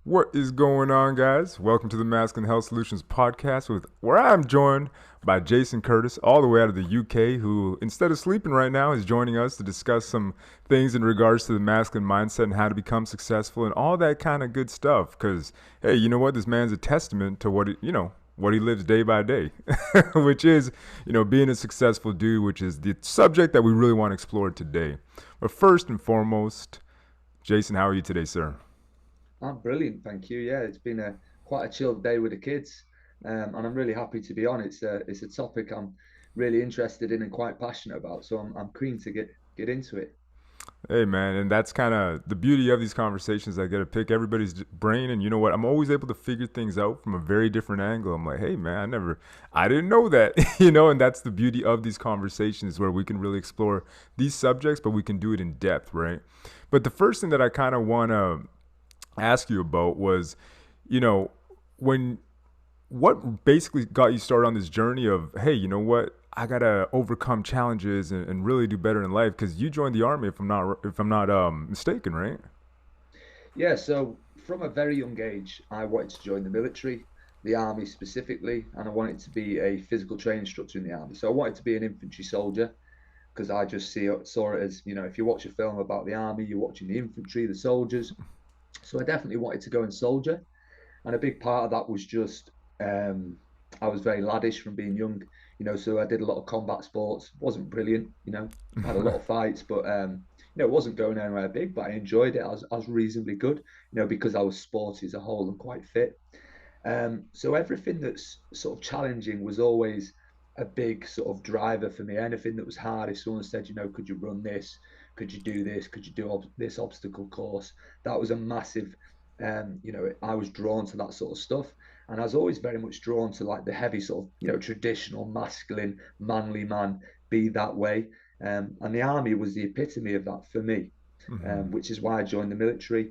What is going on, guys? Welcome to the Masculine Health Solutions podcast, where I'm joined by Jason Curtis, all the way out of the UK, who, instead of sleeping right now, is joining us to discuss some things in regards to the masculine mindset and how to become successful and all that kind of good stuff. Because, hey, you know what? This man's a testament to what he lives day by day, which is, being a successful dude, which is the subject that we really want to explore today. But first and foremost, Jason, how are you today, sir? I'm brilliant, thank you. Yeah, it's been a quite a chilled day with the kids, and I'm really happy to be on. It's a topic I'm really interested in and quite passionate about, so I'm keen to get into it. Hey man, and that's kind of the beauty of these conversations. I get to pick everybody's brain, and you know what? I'm always able to figure things out from a very different angle. I'm like, hey man, I didn't know that, and that's the beauty of these conversations where we can really explore these subjects, but we can do it in depth, right? But the first thing that I kind of want to ask you about was, you know, when what basically got you started on this journey of, hey, you know what, I gotta overcome challenges and really do better in life? Because you joined the army, if I'm not mistaken, right? Yeah, so from a very young age, I wanted to join the military, the army specifically, and I wanted to be a physical training instructor in the army. So I wanted to be an infantry soldier because I just saw it as, if you watch a film about the army, you're watching the infantry, the soldiers. So I definitely wanted to go and soldier. And a big part of that was just um, I was very laddish from being young, so I did a lot of combat sports. Wasn't brilliant, had a lot of fights, but it wasn't going anywhere big, but I enjoyed it. I was reasonably good, because I was sporty as a whole and quite fit. So everything that's sort of challenging was always a big sort of driver for me. Anything that was hard, if someone said, could you run this? Could you do this? Could you do this obstacle course? That was a massive, I was drawn to that sort of stuff. And I was always very much drawn to like the heavy sort of, traditional masculine, manly man, be that way. And the army was the epitome of that for me, Mm-hmm. which is why I joined the military.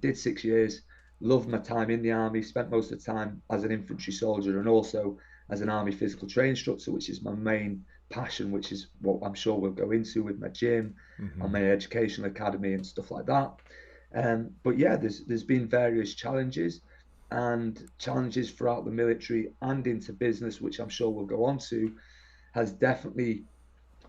Did 6 years, loved my time in the army, spent most of the time as an infantry soldier and also as an army physical training instructor, which is my main passion, which is what I'm sure we'll go into with my gym and Mm-hmm. my educational academy and stuff like that. But yeah, there's been various challenges throughout the military and into business, which I'm sure we'll go on to, has definitely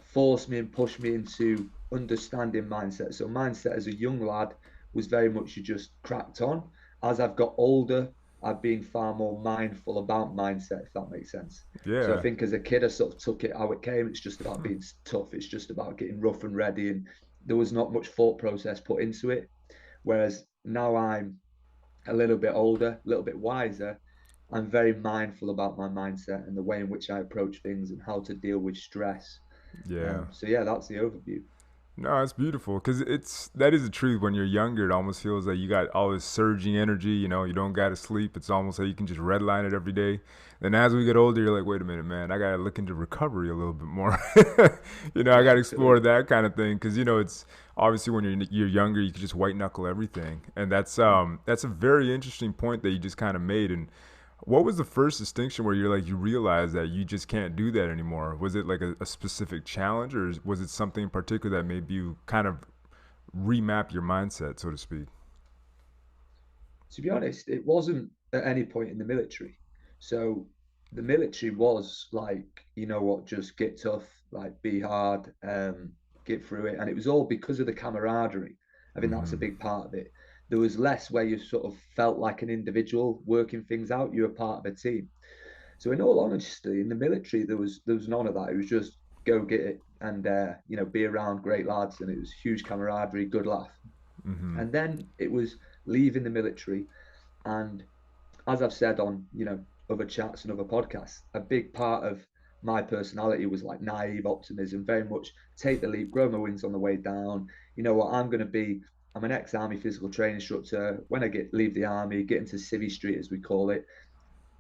forced me and pushed me into understanding mindset. So mindset as a young lad was very much you just cracked on. As I've got older, I've been far more mindful about mindset, if that makes sense. So I Yeah. think as a kid, I sort of took it how it came. It's just about being tough. It's just about getting rough and ready. And there was not much thought process put into it. Whereas now I'm a little bit older, a little bit wiser, I'm very mindful about my mindset and the way in which I approach things and how to deal with stress. Yeah. So yeah, that's the overview. No, it's beautiful because that is the truth. When you're younger, it almost feels like you got all this surging energy. You don't got to sleep. It's almost like you can just redline it every day. Then as we get older, you're like, wait a minute, man, I got to look into recovery a little bit more. I got Yeah, to explore totally. that kind of thing because it's obviously when you're younger, you can just white knuckle everything, and that's a very interesting point that you just kind of made. And what was the first distinction where you're like you realize that you just can't do that anymore? Was it like a specific challenge, or was it something in particular that made you kind of remap your mindset, so to speak? To be honest, it wasn't at any point in the military. So the military was like, you know what, just get tough, like be hard, get through it. And it was all because of the camaraderie. I think that's a Mm-hmm. big part of it. There was less where you sort of felt like an individual working things out. You were part of a team. So in all honesty, in the military, there was none of that. It was just go get it and be around great lads, and it was huge camaraderie, good laugh. Mm-hmm. And then it was leaving the military, and as I've said on other chats and other podcasts, a big part of my personality was like naive optimism, very much take the leap, grow my wings on the way down. You know what, I'm going to be. I'm an ex-army physical training instructor. When I get leave the army, get into Civvy Street as we call it,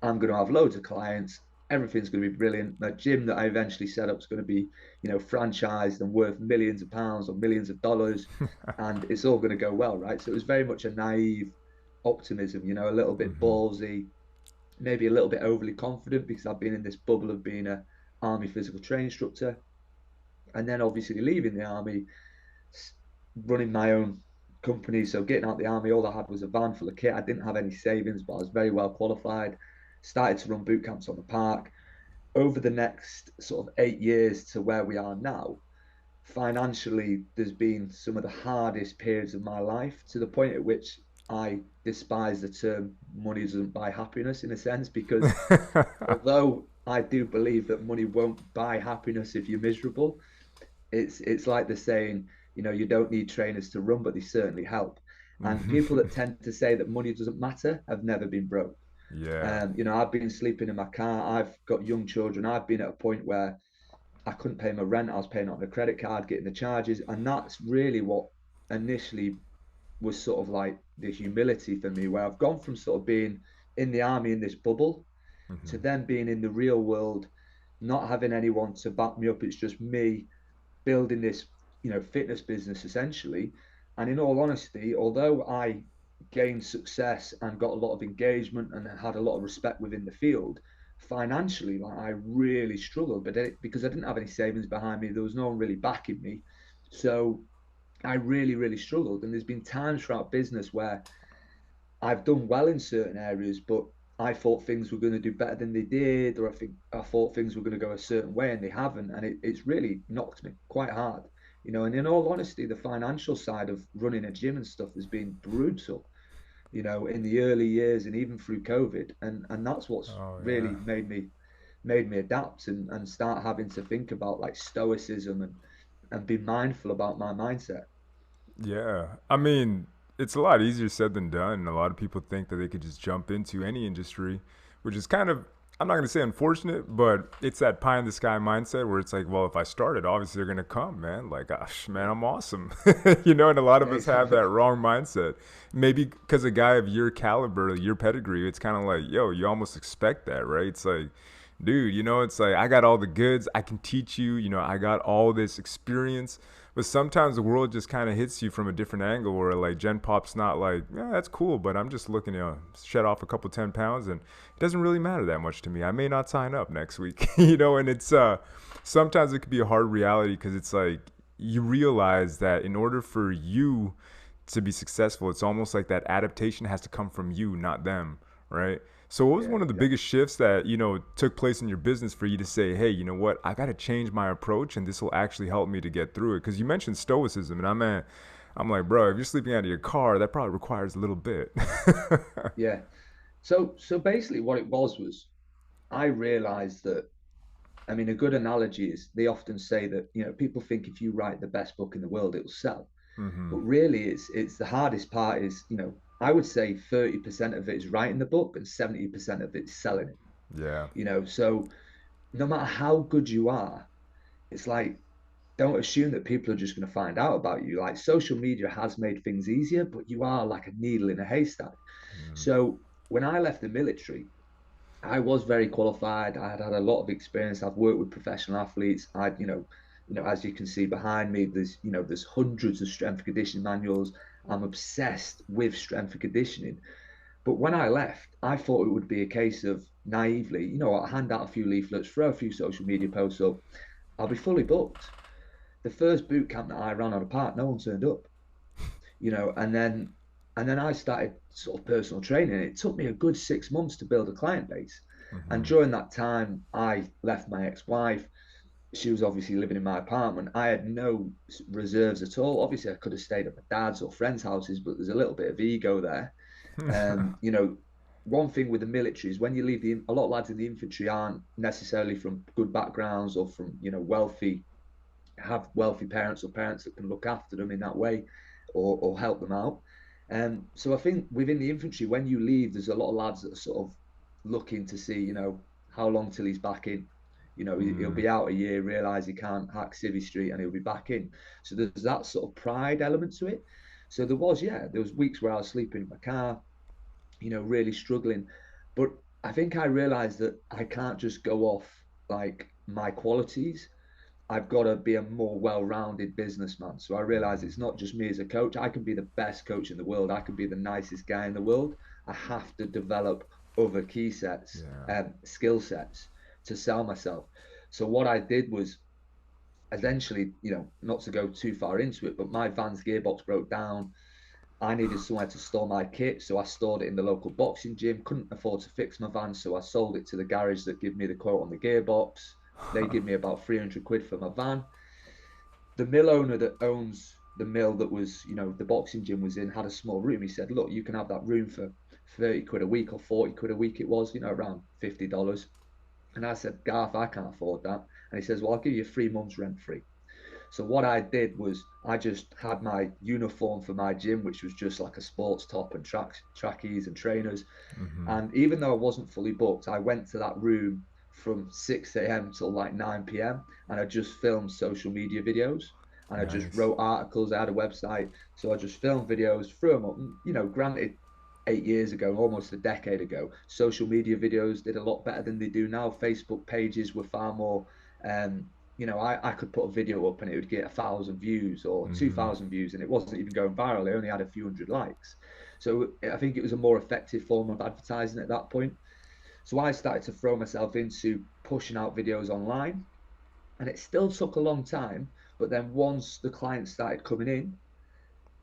I'm going to have loads of clients. Everything's going to be brilliant. The gym that I eventually set up is going to be, franchised and worth millions of pounds or millions of dollars, and it's all going to go well, right? So it was very much a naive optimism, a little bit Mm-hmm. ballsy, maybe a little bit overly confident because I've been in this bubble of being a army physical training instructor, and then obviously leaving the army, running my own company. So getting out of the army, all I had was a van full of kit. I didn't have any savings, but I was very well qualified. Started to run boot camps on the park. Over the next sort of 8 years to where we are now, financially, there's been some of the hardest periods of my life, to the point at which I despise the term money doesn't buy happiness, in a sense, because although I do believe that money won't buy happiness if you're miserable, it's like the saying, you don't need trainers to run, but they certainly help. And people that tend to say that money doesn't matter have never been broke. Yeah. I've been sleeping in my car. I've got young children. I've been at a point where I couldn't pay my rent. I was paying on a credit card, getting the charges, and that's really what initially was sort of like the humility for me, where I've gone from sort of being in the army in this bubble to Hmm. then being in the real world, not having anyone to back me up. It's just me building this, fitness business essentially. And in all honesty, although I gained success and got a lot of engagement and had a lot of respect within the field, financially, like I really struggled, but because I didn't have any savings behind me, there was no one really backing me. So I really, really struggled. And there's been times throughout business where I've done well in certain areas, but I thought things were going to do better than they did, or I thought things were going to go a certain way and they haven't, and it's really knocked me quite hard, And in all honesty, the financial side of running a gym and stuff has been brutal, in the early years and even through COVID, and that's what's Oh yeah. really made me adapt and start having to think about like stoicism and be mindful about my mindset. Yeah. I mean, it's a lot easier said than done. A lot of people think that they could just jump into any industry, which is kind of, I'm not going to say unfortunate, but it's that pie in the sky mindset where it's like, well, if I started, obviously they're going to come, man. Like, gosh, man, Yeah, I'm awesome. And a lot of yeah, us have that exactly. wrong mindset. Maybe because a guy of your caliber, your pedigree, it's kind of like, yo, you almost expect that, right? It's like, dude, it's like I got all the goods. I can teach you. I got all this experience. But sometimes the world just kind of hits you from a different angle where like Gen Pop's not like, yeah, that's cool, but I'm just looking to shed off a couple 10 pounds and it doesn't really matter that much to me. I may not sign up next week, and it's sometimes it could be a hard reality because it's like you realize that in order for you to be successful, it's almost like that adaptation has to come from you, not them, right? So what was Yeah, one of the exactly. biggest shifts that, took place in your business for you to say, hey, you know what, I got to change my approach and this will actually help me to get through it? Because you mentioned stoicism and I'm like, bro, if you're sleeping out of your car, that probably requires a little bit. Yeah. So basically, what it was I realized that, I mean, a good analogy is they often say that, people think if you write the best book in the world, it will sell. Hmm. But really, it's the hardest part is, I would say 30% of it is writing the book and 70% of it is selling it. Yeah. So no matter how good you are, it's like, don't assume that people are just going to find out about you. Like social media has made things easier, but you are like a needle in a haystack. So when I left the military, I was very qualified. I had had a lot of experience. I've worked with professional athletes. As you can see behind me, there's hundreds of strength and conditioning manuals. I'm obsessed with strength and conditioning. But when I left, I thought it would be a case of naively, I'll hand out a few leaflets, throw a few social media posts up. I'll be fully booked. The first boot camp that I ran on a park, no one turned up, and then I started sort of personal training. It took me a good 6 months to build a client base. And Hmm. during that time, I left my ex-wife. She was obviously living in my apartment. I had no reserves at all. Obviously, I could have stayed at my dad's or friends' houses, but there's a little bit of ego there. You know, one thing with the military is when you leave a lot of lads in the infantry aren't necessarily from good backgrounds or from have wealthy parents or parents that can look after them in that way or help them out. So I think within the infantry, when you leave, there's a lot of lads that are sort of looking to see, how long till he's back in. He'll Mm. be out a year, realise he can't hack Civvy Street, and he'll be back in. So there's that sort of pride element to it. So there was weeks where I was sleeping in my car, really struggling. But I think I realised that I can't just go off like my qualities. I've got to be a more well-rounded businessman. So I realize it's not just me as a coach. I can be the best coach in the world. I can be the nicest guy in the world. I have to develop other key sets, Yeah. skill sets to sell myself. So what I did was eventually, not to go too far into it, but my van's gearbox broke down. I needed somewhere to store my kit, so I stored it in the local boxing gym. Couldn't afford to fix my van, so I sold it to the garage that give me the quote on the gearbox. They give me about 300 quid for my van. The mill owner that owns the mill that was, the boxing gym was in, had a small room. He said, look, you can have that room for 30 quid a week or 40 quid a week. It was, around $50. And I said, Garth, I can't afford that. And he says, well, I'll give you 3 months rent free. So what I did was I just had my uniform for my gym, which was just like a sports top and trackies and trainers. Hmm. And even though I wasn't fully booked, I went to that room from 6 a.m. till like 9 p.m. and I just filmed social media videos and I just Nice. wrote articles. I had a website. So I just filmed videos, threw them up. Granted, 8 years ago, almost a decade ago, social media videos did a lot better than they do now. Facebook pages were far more, um, I could put a video up and it would get 1,000 views or two Hmm. thousand views, and it wasn't even going viral. It only had a few hundred likes. So I think it was a more effective form of advertising at that point. So I started to throw myself into pushing out videos online, and it still took a long time. But then once the clients started coming in,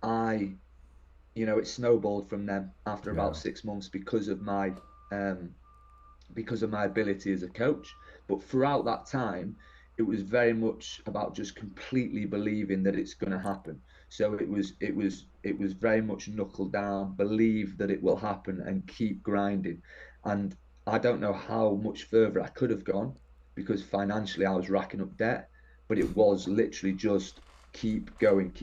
I it snowballed from them after about Yeah. 6 months um, because of my ability as a coach. But throughout that time, it was very much about just completely believing that it's going to happen. So it was very much knuckle down, believe that it will happen, and keep grinding. And I don't know how much further I could have gone because financially I was racking up debt, but it was literally just keep going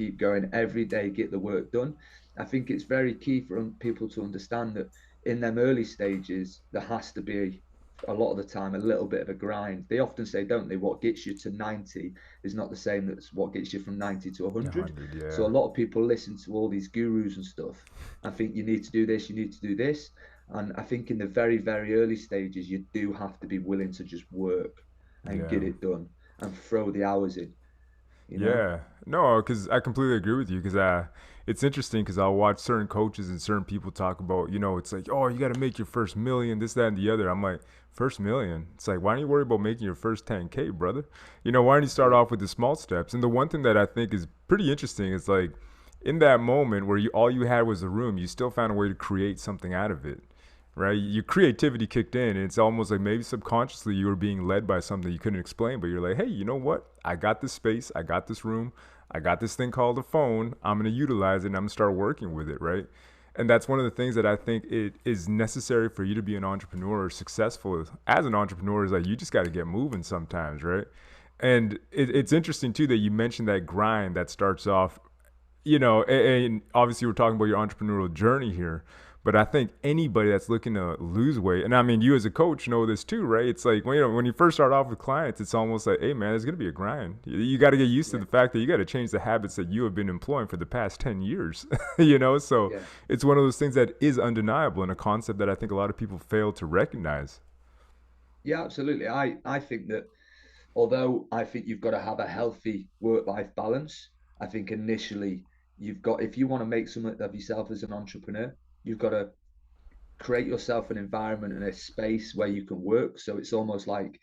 every day, get the work done. I think it's very key for people to understand that in them early stages, there has to be a lot of the time a little bit of a grind. They often say, don't they, what gets you to 90 is not the same as what gets you from 90 to A 100. hundred. So a Yeah. lot of people listen to all these gurus and stuff and think you need to do this, you need to do this. And I think in the very, very early stages, you do have to be willing to just work and get Yeah. it done and throw the hours in, you know? Yeah, no, because I completely agree with you. Because it's interesting because I'll watch certain coaches and certain people talk about, it's like, oh, you got to make your first million, this, that, and the other. I'm like, first million? It's like, why don't you worry about making your first 10K, brother? Why don't you start Yeah. off with the small steps? And the one thing that I think is pretty interesting is like, in that moment where all you had was a room, you still found a way to create something out of it, right? Your creativity kicked in, and it's almost like maybe subconsciously you were being led by something you couldn't explain, but you're like, hey, you know what? I got this space, I got this room, I got this thing called a phone. I'm gonna utilize it, and I'm gonna start working with it, right? And that's one of the things that I think it is necessary for you to be an entrepreneur or successful as an entrepreneur is like you just got to get moving sometimes, right? And it's interesting too that you mentioned that grind that starts off, and obviously we're talking about your entrepreneurial journey here, but I think anybody that's looking to lose weight, and I mean, you as a coach know this too, right? It's like when you first start off with clients, it's almost like, hey man, it's gonna be a grind. You got to get used to Yeah. the fact that you got to change the habits that you have been employing for the past 10 years. So Yeah. it's one of those things that is undeniable and a concept that I think a lot of people fail to recognize. Yeah, absolutely. I think that although I think you've got to have a healthy work-life balance, I think initially if you want to make something of yourself as an entrepreneur, you've got to create yourself an environment and a space where you can work. So it's almost like,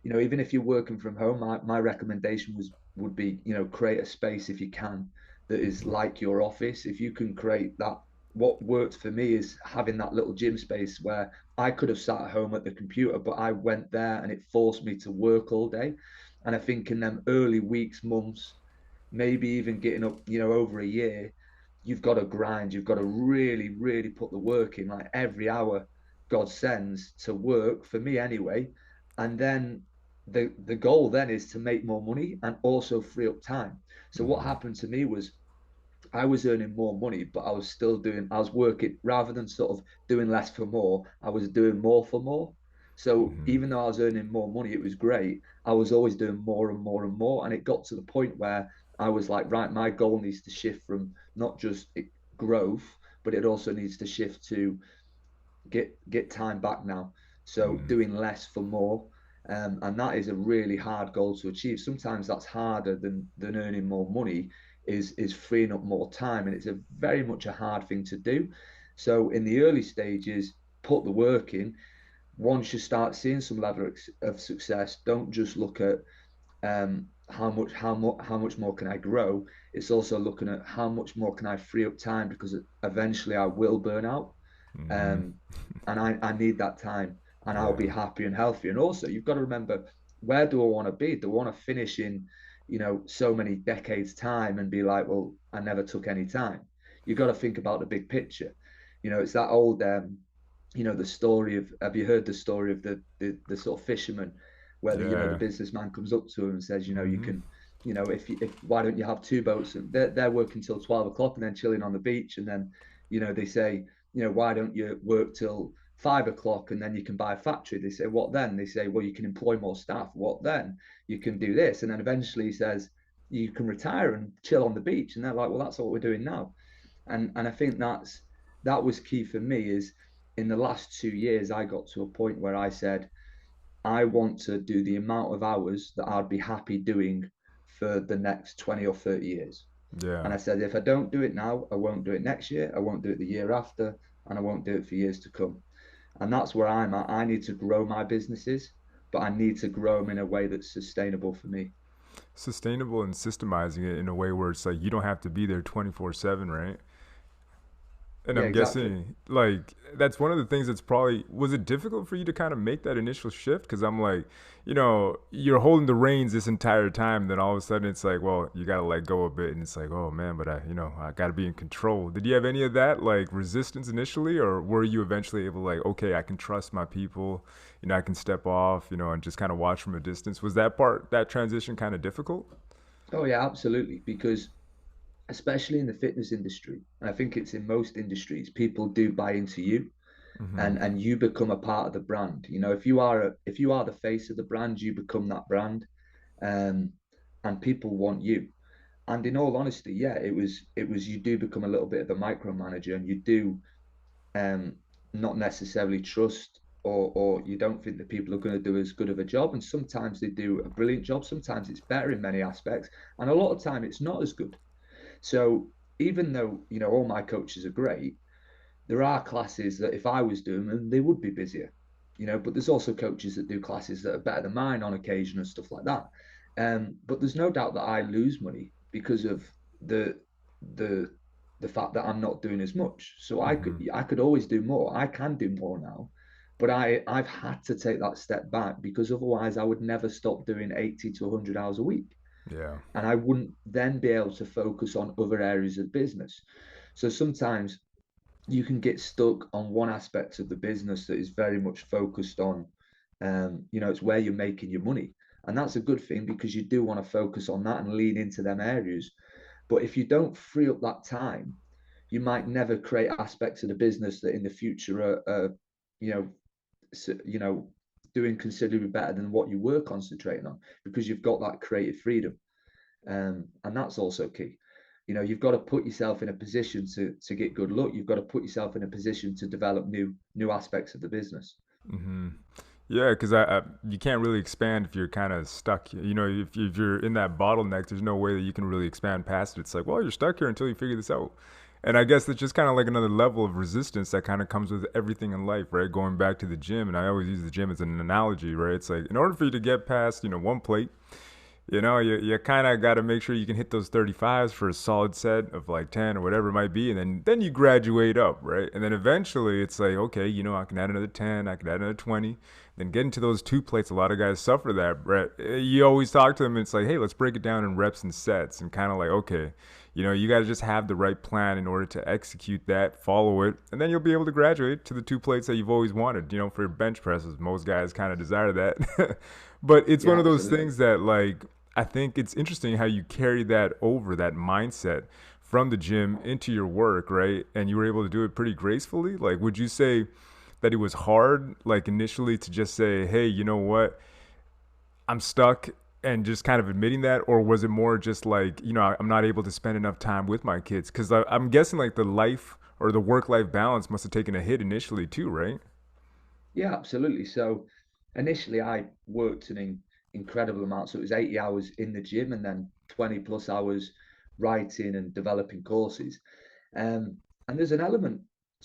even if you're working from home, my recommendation would be, create a space if you can that is like your office. If you can create that, what worked for me is having that little gym space where I could have sat at home at the computer, but I went there and it forced me to work all day. And I think in them early weeks, months, maybe even getting up, over a year, you've got to grind. You've got to really, really put the work in, like every hour God sends to work for me anyway. And then the goal then is to make more money and also free up time. So what Mm-hmm. happened to me was I was earning more money, but I was working rather than sort of doing less for more, I was doing more for more. So Mm-hmm. even though I was earning more money, it was great. I was always doing more and more and more. And it got to the point where I was like, right, my goal needs to shift from not just growth, but it also needs to shift to get time back now. So Mm-hmm. doing less for more, and that is a really hard goal to achieve. Sometimes that's harder than earning more money. Is freeing up more time, and it's a very much a hard thing to do. So in the early stages, put the work in. Once you start seeing some level of success, don't just look at how much more can I grow. It's also looking at how much more can I free up time, because eventually I will burn out, Mm-hmm. um, and I need that time, and I'll Yeah. be happy and healthy. And also, you've got to remember, where do I want to be? Do I want to finish in, so many decades time and be like, well, I never took any time? You've got to think about the big picture. It's that old, the story of. Have you heard the story of the sort of fisherman, where the Yeah. businessman comes up to him and says, you Mm-hmm. can, if why don't you have two boats? And they're working till 12 o'clock and then chilling on the beach, and then, they say, why don't you work till 5 o'clock and then you can buy a factory? They say, what then? They say, well, you can employ more staff. What then? You can do this. And then eventually he says, you can retire and chill on the beach. And they're like, well, that's what we're doing now. And I think that was key for me. Is in the last 2 years, I got to a point where I said, I want to do the amount of hours that I'd be happy doing for the next 20 or 30 years. Yeah. And I said, if I don't do it now, I won't do it next year. I won't do it the year after, and I won't do it for years to come. And that's where I'm at. I need to grow my businesses, but I need to grow them in a way that's sustainable for me. Sustainable and systemizing it in a way where it's like you don't have to be there 24/7, right? And Yeah, I'm exactly. guessing like that's one of the things that's probably was it difficult for you to kind of make that initial shift? Because I'm like, you're holding the reins this entire time, then all of a sudden it's like, well, you got to let go a bit, and it's like, oh man, but I got to be in control. Did you have any of that like resistance initially, or were you eventually able to like, okay, I can trust my people, I can step off, and just kind of watch from a distance? Was that transition kind of difficult? Oh, yeah, absolutely. Because especially in the fitness industry, and I think it's in most industries, people do buy into you, Mm-hmm. and you become a part of the brand. If you are the face of the brand, you become that brand, um, and people want you. And in all honesty, yeah, it was you do become a little bit of a micromanager, and you do, um, not necessarily trust, or you don't think that people are going to do as good of a job. And sometimes they do a brilliant job. Sometimes it's better in many aspects, and a lot of time it's not as good. So even though all my coaches are great, there are classes that if I was doing them, they would be busier. But there's also coaches that do classes that are better than mine on occasion and stuff like that. But there's no doubt that I lose money because of the the the fact that I'm not doing as much. So I could Mm-hmm. I could always do more. I can do more now, but I've had to take that step back, because otherwise I would never stop doing 80 to 100 hours a week, Yeah. and I wouldn't then be able to focus on other areas of business. So sometimes you can get stuck on one aspect of the business that is very much focused on, it's where you're making your money. And that's a good thing, because you do want to focus on that and lean into them areas. But if you don't free up that time, you might never create aspects of the business that in the future are you know, you know, doing considerably better than what you were concentrating on, because you've got that creative freedom. And that's also key. You've got to put yourself in a position to get good luck. You've got to put yourself in a position to develop new aspects of the business. Mm-hmm. Yeah, because I you can't really expand if you're kind of stuck. If you're in that bottleneck, there's no way that you can really expand past it. It's like, well, you're stuck here until you figure this out. And I guess it's just kind of like another level of resistance that kind of comes with everything in life, right? Going back to the gym, and I always use the gym as an analogy, right? It's like in order for you to get past, one plate, you kind of got to make sure you can hit those 35s for a solid set of like 10 or whatever it might be. And then you graduate up, right? And then eventually it's like, okay, I can add another 10, I can add another 20. Then get into those two plates. A lot of guys suffer that, right? You always talk to them, and it's like, hey, let's break it down in reps and sets. And kind of like, okay, you got to just have the right plan in order to execute that, follow it, and then you'll be able to graduate to the two plates that you've always wanted, for your bench presses. Most guys kind of desire that. But it's one Yeah, of those absolutely. things that, like, I think it's interesting how you carry that over, that mindset from the gym into your work, right? And you were able to do it pretty gracefully. Like, would you say that it was hard, like, initially to just say, hey, you know what? I'm stuck, and just kind of admitting that? Or was it more just like, I'm not able to spend enough time with my kids? Because I'm guessing, like, the life or the work life balance must have taken a hit initially, too, right? Yeah, absolutely. So initially, I worked an incredible amount. So it was 80 hours in the gym, and then 20 plus hours writing and developing courses. And there's an element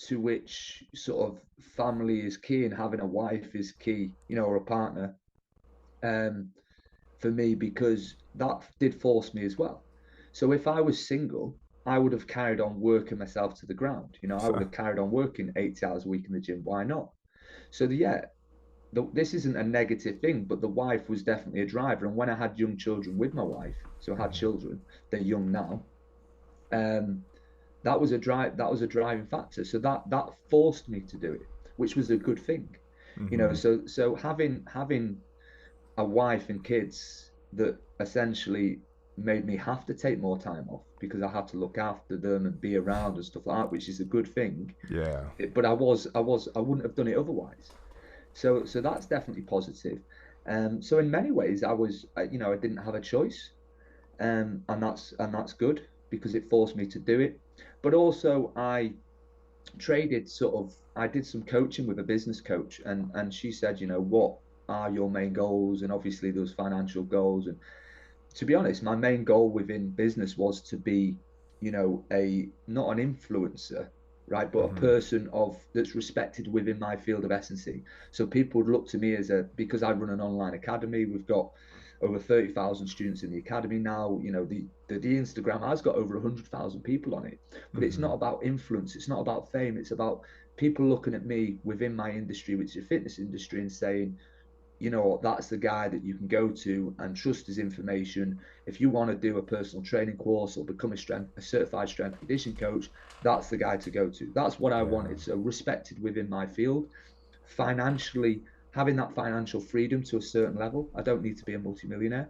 to which sort of family is key, and having a wife is key, or a partner. Um, for me, because that did force me as well. So if I was single, I would have carried on working myself to the ground. You know, I would So, have carried on working 80 hours a week in the gym. Why not? So yeah, this isn't a negative thing, but the wife was definitely a driver. And when I had young children with my wife, so I had children, they're young now. Um, that was a drive. That was a driving factor. So that forced me to do it, which was a good thing. You know, mm-hmm. so having a wife and kids that essentially made me have to take more time off because I had to look after them and be around and stuff like that, which is a good thing. Yeah. But I wouldn't have done it otherwise. So that's definitely positive. So in many ways, I didn't have a choice, and that's good because it forced me to do it. But also, I did some coaching with a business coach, and she said, what are your main goals? And obviously, there was financial goals, and to be honest, my main goal within business was to be, a not an influencer, right, but a Mm-hmm. person of that's respected within my field of S&C. So people would look to me because I run an online academy. We've got over 30,000 students in the academy now. The Instagram has got over 100,000 people on it, but it's Mm-hmm. not about influence. It's not about fame. It's about people looking at me within my industry, which is the fitness industry, and saying, that's the guy that you can go to and trust his information. If you want to do a personal training course or become a certified strength and conditioning coach, that's the guy to go to. That's what I Yeah. wanted. So respected within my field, financially, having that financial freedom to a certain level. I don't need to be a multimillionaire,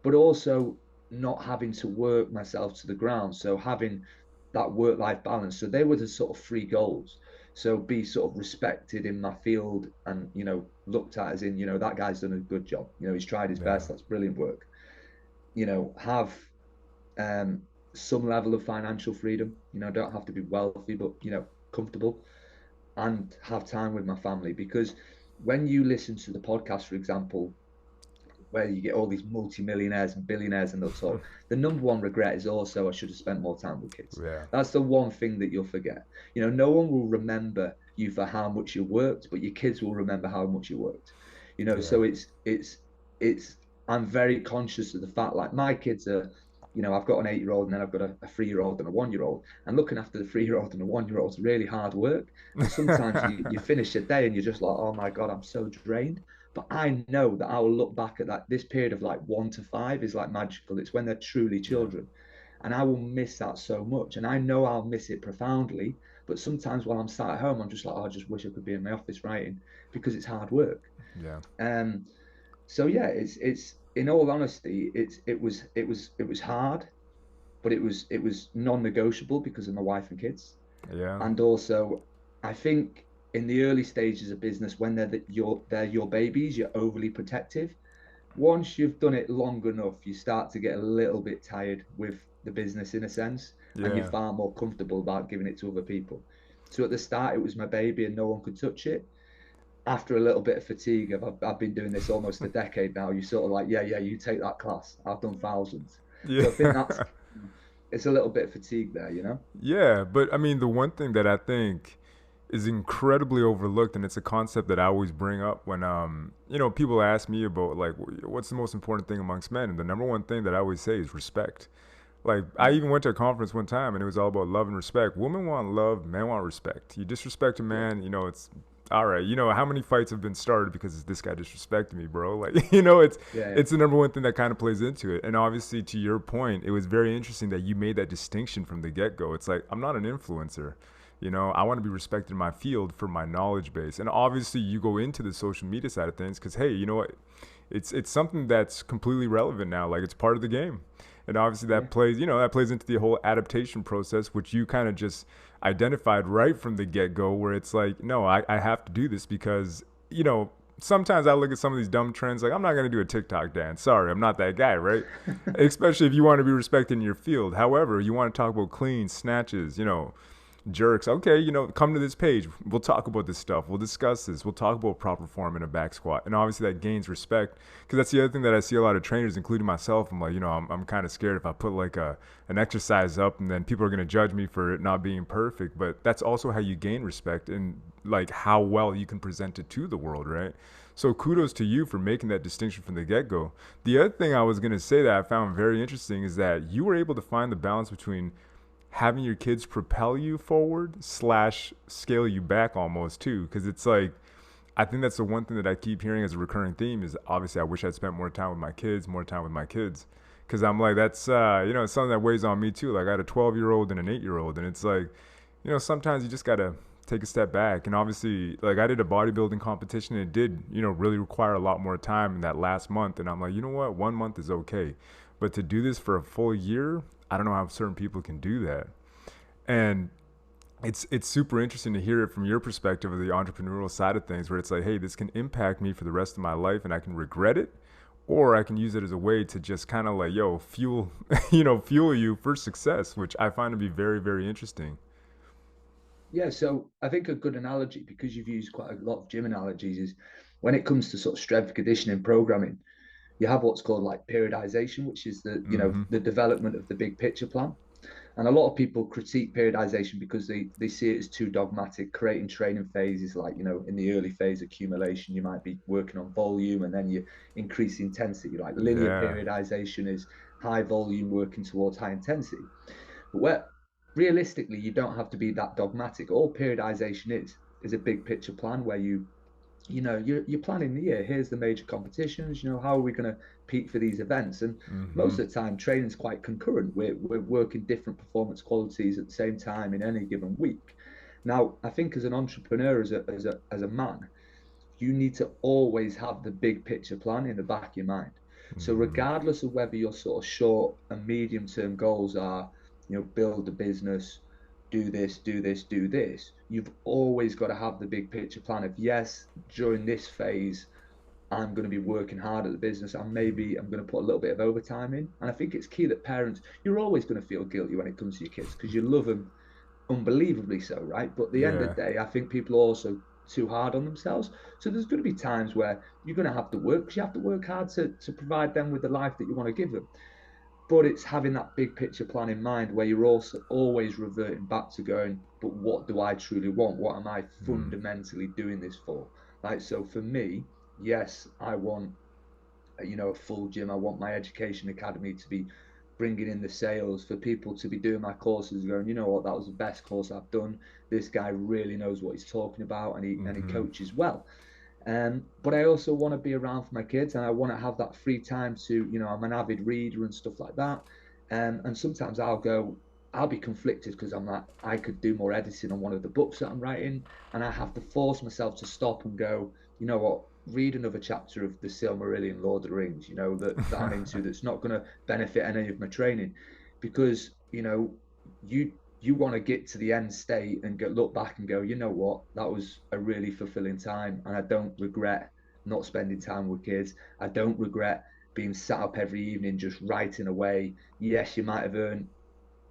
but also not having to work myself to the ground. So having that work life balance. So they were the sort of three goals. So be sort of respected in my field and, looked at as in, that guy's done a good job. He's tried his Yeah. best. That's brilliant work. Have um, some level of financial freedom. Don't have to be wealthy, but, comfortable, and have time with my family. Because when you listen to the podcast, for example, where you get all these multi-millionaires and billionaires and they'll talk. The number one regret is also I should have spent more time with kids. Yeah. That's the one thing that you'll forget. No one will remember you for how much you worked, but your kids will remember how much you worked. Yeah. So it's I'm very conscious of the fact, like, my kids are, I've got an 8-year old and then I've got a 3-year old and a 1-year old. And looking after the 3-year old and the 1-year old is really hard work. And sometimes you finish a day and you're just like, oh my God, I'm so drained. But I know that I will look back at that. This period of like 1 to 5 is like magical. It's when they're truly Yeah. children. And I will miss that so much. And I know I'll miss it profoundly. But sometimes while I'm sat at home, I'm just like, oh, I just wish I could be in my office writing because it's hard work. Yeah. Um, so yeah, it's in all honesty, it was hard, but it was non-negotiable because of my wife and kids. Yeah. And also, I think in the early stages of business, when they're your babies, you're overly protective. Once you've done it long enough, you start to get a little bit tired with the business in a sense, and you're Yeah. far more comfortable about giving it to other people. So at the start, it was my baby and no one could touch it. After a little bit of fatigue, I've been doing this almost a decade now. You sort of like, yeah, yeah, you take that class. I've done thousands. So I think Yeah. it's a little bit of fatigue there. Yeah, but I mean, the one thing that I think is incredibly overlooked, and it's a concept that I always bring up when, people ask me about like, what's the most important thing amongst men, and the number one thing that I always say is respect. Like, I Mm. even went to a conference one time, and it was all about love and respect. Women want love, men want respect. You disrespect a Yeah, man, it's all right. How many fights have been started because this guy disrespected me, bro? Like, yeah, yeah. it's the number one thing that kind of plays into it. And obviously, to your point, it was very interesting that you made that distinction from the get go. It's like, I'm not an influencer. I want to be respected in my field for my knowledge base. And obviously, you go into the social media side of things because, hey, you know what? It's something that's completely relevant now. Like, it's part of the game. And obviously Yeah. that plays into the whole adaptation process, which you kind of just identified right from the get go, where it's like, no, I have to do this because, sometimes I look at some of these dumb trends, like, I'm not going to do a TikTok dance. Sorry, I'm not that guy, right? Especially if you want to be respected in your field. However, you want to talk about clean snatches, jerks. Okay, come to this page. We'll talk about this stuff. We'll discuss this. We'll talk about proper form in a back squat. And obviously that gains respect because that's the other thing that I see a lot of trainers, including myself. I'm like, I'm kind of scared if I put like an exercise up and then people are going to judge me for it not being perfect. But that's also how you gain respect and like how well you can present it to the world, right? So kudos to you for making that distinction from the get go. The other thing I was going to say that I found very interesting is that you were able to find the balance between having your kids propel you forward slash scale you back almost too, because it's like I think that's the one thing that I keep hearing as a recurring theme is obviously I wish I'd spent more time with my kids, more time with my kids, because I'm like that's it's something that weighs on me too. Like I had a 12-year-old and an 8-year-old, and it's like sometimes you just gotta take a step back. And obviously, like I did a bodybuilding competition, and it did really require a lot more time in that last month. And I'm like, you know what, 1 month is okay, but to do this for a full year, I don't know how certain people can do that. And it's super interesting to hear it from your perspective of the entrepreneurial side of things, where it's like, hey, this can impact me for the rest of my life, and I can regret it, or I can use it as a way to just kind of like, fuel, fuel you for success, which I find to be very, very interesting. Yeah, so I think a good analogy, because you've used quite a lot of gym analogies, is when it comes to sort of strength conditioning programming, you have what's called like periodization, which is Mm-hmm. the development of the big picture plan. And a lot of people critique periodization because they see it as too dogmatic, creating training phases like, in the early phase accumulation, you might be working on volume and then you increase intensity. Like linear Yeah. periodization is high volume working towards high intensity. But where realistically, you don't have to be that dogmatic. All periodization is a big picture plan where you're planning the year. Here's the major competitions. How are we going to peak for these events? And Mm-hmm. most of the time, training's quite concurrent. We're working different performance qualities at the same time in any given week. Now, I think as an entrepreneur, as a man, you need to always have the big picture plan in the back of your mind. So Mm-hmm. regardless of whether your sort of short and medium term goals are, build a business, do this, do this, do this, you've always got to have the big picture plan of, yes, during this phase, I'm going to be working hard at the business and maybe I'm going to put a little bit of overtime in. And I think it's key that parents, you're always going to feel guilty when it comes to your kids because you love them unbelievably so, right? But at the end of Yeah. the day, I think people are also too hard on themselves. So there's going to be times where you're going to have to work because you have to work hard to provide them with the life that you want to give them. But it's having that big picture plan in mind where you're also always reverting back to going, but what do I truly want? What am I Mm. fundamentally doing this for? Like, so for me, yes, I want a full gym. I want my education academy to be bringing in the sales, for people to be doing my courses, going, you know what, that was the best course I've done. This guy really knows what he's talking about, and he Mm-hmm. coaches well. But I also want to be around for my kids, and I want to have that free time to, I'm an avid reader and stuff like that. And sometimes I'll be conflicted because I'm like, I could do more editing on one of the books that I'm writing, and I have to force myself to stop and go, you know what, read another chapter of the Silmarillion, Lord of the Rings, that I'm into, that's not going to benefit any of my training, because you you want to get to the end state and look back and go, you know what, that was a really fulfilling time, and I don't regret not spending time with kids. I don't regret being sat up every evening just writing away. Yes, you might have earned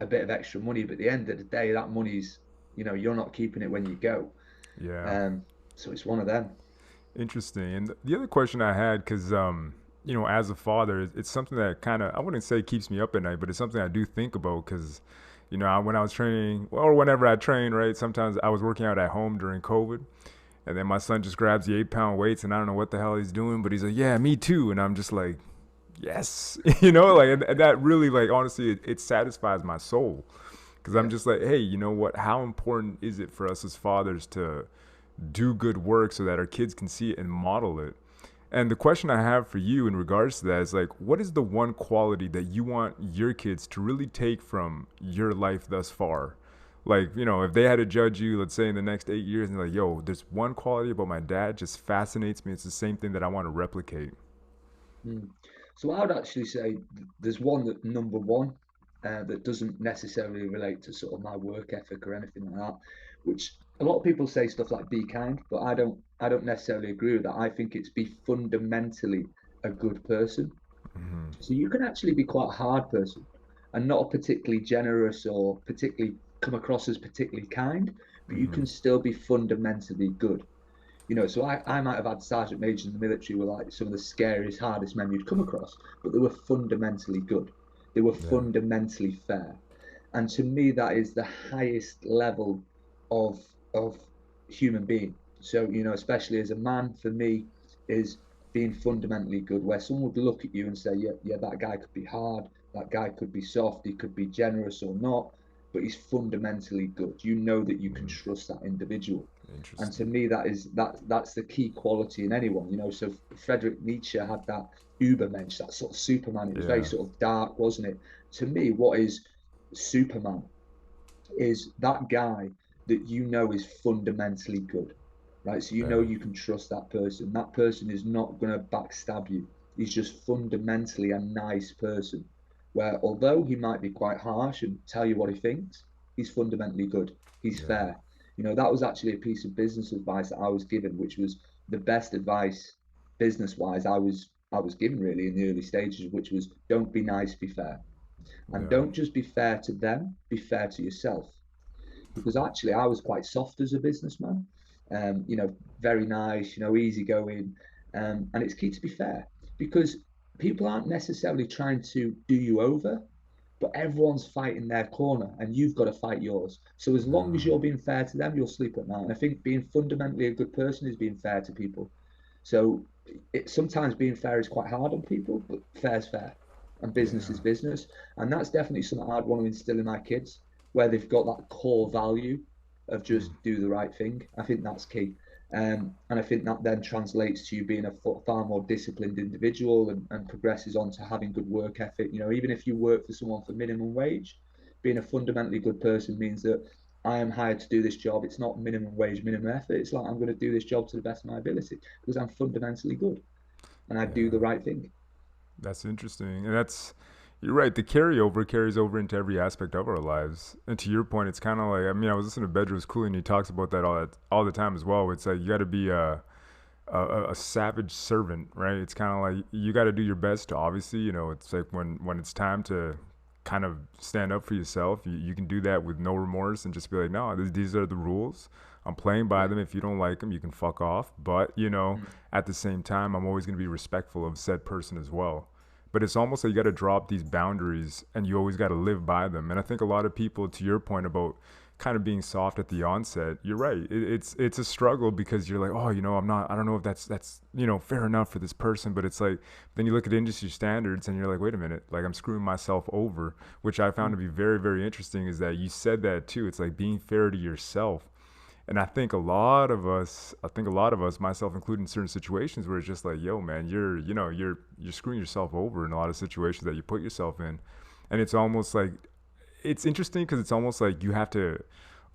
a bit of extra money, but at the end of the day, that money's, you're not keeping it when you go. Yeah. Um, so it's one of them. Interesting. And the other question I had, because as a father, it's something that kind of I wouldn't say keeps me up at night, but it's something I do think about because, when I was training, or whenever I train, right, sometimes I was working out at home during COVID, and then my son just grabs the 8 pound weights, and I don't know what the hell he's doing, but he's like, yeah, me too, and I'm just like, yes, like and that really, like, honestly, it satisfies my soul because I'm Yeah. just like, hey, you know what? How important is it for us as fathers to do good work so that our kids can see it and model it? And the question I have for you in regards to that is like, what is the one quality that you want your kids to really take from your life thus far? Like, if they had to judge you, let's say in the next 8 years, and they're like, yo, there's one quality about my dad just fascinates me. It's the same thing that I want to replicate. Mm. So I would actually say there's one that number one that doesn't necessarily relate to sort of my work ethic or anything like that, which a lot of people say stuff like be kind, but I don't necessarily agree with that. I think it's be fundamentally a good person. Mm-hmm. So you can actually be quite a hard person and not a particularly generous or particularly come across as particularly kind, but you Mm-hmm. can still be fundamentally good. So I might have had sergeant majors in the military were like some of the scariest, hardest men you'd come across, but they were fundamentally good. They were Yeah. fundamentally fair. And to me, that is the highest level of of human being. So, especially as a man, for me, is being fundamentally good, where someone would look at you and say, yeah, yeah, that guy could be hard, that guy could be soft, he could be generous or not, but he's fundamentally good. You know that you can Mm-hmm. trust that individual. And to Interesting. me, that's the key quality in anyone. So Friedrich Nietzsche had that Ubermensch, that sort of Superman. It was very Yeah. sort of dark, wasn't it? To me, what is Superman is that guy that is fundamentally good, right? So Yeah. you can trust that person. That person is not going to backstab you. He's just fundamentally a nice person. Where although he might be quite harsh and tell you what he thinks, he's fundamentally good. He's Yeah. fair. That was actually a piece of business advice that I was given, which was the best advice business wise I was given really in the early stages, which was don't be nice, be fair. And Yeah. don't just be fair to them, be fair to yourself. Because actually, I was quite soft as a businessman, very nice, easygoing. And it's key to be fair because people aren't necessarily trying to do you over, but everyone's fighting their corner and you've got to fight yours. So as long as Yeah. you're being fair to them, you'll sleep at night. And I think being fundamentally a good person is being fair to people. So sometimes being fair is quite hard on people, but fair's fair and business Yeah. is business. And that's definitely something I'd want to instill in my kids, where they've got that core value of just Mm. do the right thing. I think that's key. And I think that then translates to you being a far more disciplined individual and progresses on to having good work ethic. Even if you work for someone for minimum wage, being a fundamentally good person means that I am hired to do this job. It's not minimum wage, minimum effort. It's like I'm going to do this job to the best of my ability because I'm fundamentally good and I do Yeah. the right thing. That's interesting. And you're right. The carryover carries over into every aspect of our lives. And to your point, it's kind of like, I mean, I was listening to Bedros Cooley and he talks about that all the time as well. It's like you got to be a savage servant, right? It's kind of like you got to do your best to obviously, it's like when it's time to kind of stand up for yourself, you can do that with no remorse and just be like, no, these are the rules. I'm playing by Yeah. them. If you don't like them, you can fuck off. But, Mm. at the same time, I'm always going to be respectful of said person as well. But it's almost like you got to drop these boundaries and you always got to live by them. And I think a lot of people, to your point about kind of being soft at the onset, you're right. It's a struggle because you're like, oh, I don't know if that's fair enough for this person, but it's like then you look at industry standards and you're like, wait a minute, like I'm screwing myself over, which I found to Mm. be very very interesting. Is that you said that too? It's like being fair to yourself. And I think a lot of us, myself included, in certain situations where it's just like, yo, man, you're screwing yourself over in a lot of situations that you put yourself in, and it's almost like it's interesting because it's almost like you have to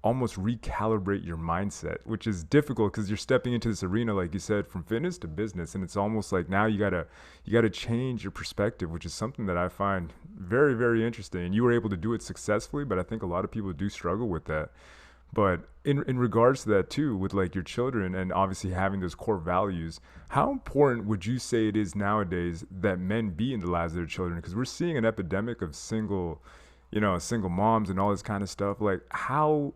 almost recalibrate your mindset, which is difficult because you're stepping into this arena, like you said, from fitness to business, and it's almost like now you gotta change your perspective, which is something that I find very very interesting. And you were able to do it successfully, but I think a lot of people do struggle with that. But in regards to that too, with like your children and obviously having those core values, how important would you say it is nowadays that men be in the lives of their children? Because we're seeing an epidemic of single moms and all this kind of stuff. Like how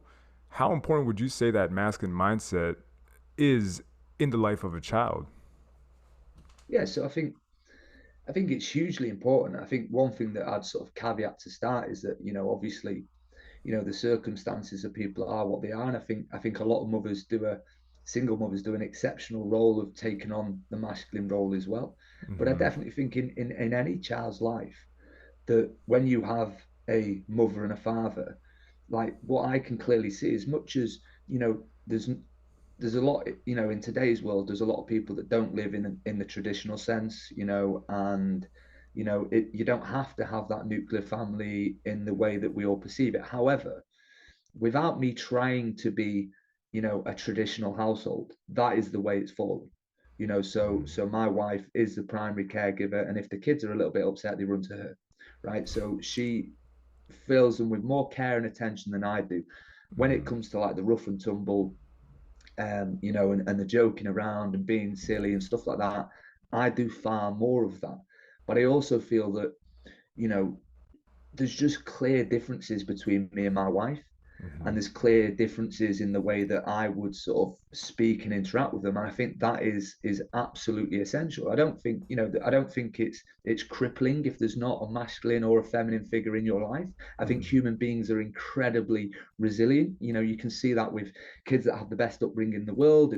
important would you say that masculine mindset is in the life of a child? Yeah, so I think it's hugely important. I think one thing that I'd sort of caveat to start is that obviously the circumstances of people are what they are, and I think a lot of single mothers do an exceptional role of taking on the masculine role as well. But I Mm-hmm. definitely think in any child's life that when you have a mother and a father, like what I can clearly see, as much as there's a lot, in today's world, there's a lot of people that don't live in the traditional sense, and you don't have to have that nuclear family in the way that we all perceive it. However, without me trying to be, a traditional household, that is the way it's fallen. So my wife is the primary caregiver, and if the kids are a little bit upset, they run to her, right? So she fills them with more care and attention than I do. When it Mm-hmm. comes to like the rough and tumble, and the joking around and being silly and stuff like that, I do far more of that. But I also feel that, you know, there's just clear differences between me and my wife. And Mm-hmm. there's clear differences in the way that I would sort of speak and interact with them. And I think that is absolutely essential. I don't think, I don't think it's crippling if there's not a masculine or a feminine figure in your life. I think Mm-hmm. human beings are incredibly resilient. You can see that with kids that have the best upbringing in the world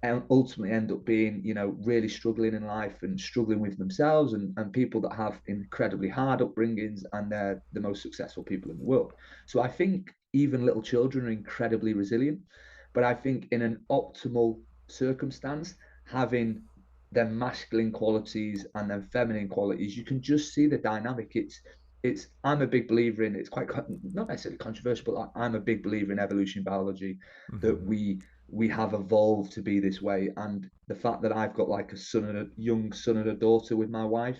and ultimately end up being, really struggling in life and struggling with themselves, and people that have incredibly hard upbringings and they're the most successful people in the world. So I think even little children are incredibly resilient, but I think in an optimal circumstance, having their masculine qualities and then feminine qualities, you can just see the dynamic. It's I'm a big believer in, it's quite not necessarily controversial, but I'm a big believer in evolution biology, that Mm-hmm. we have evolved to be this way. And the fact that I've got like a son and a young son and a daughter with my wife,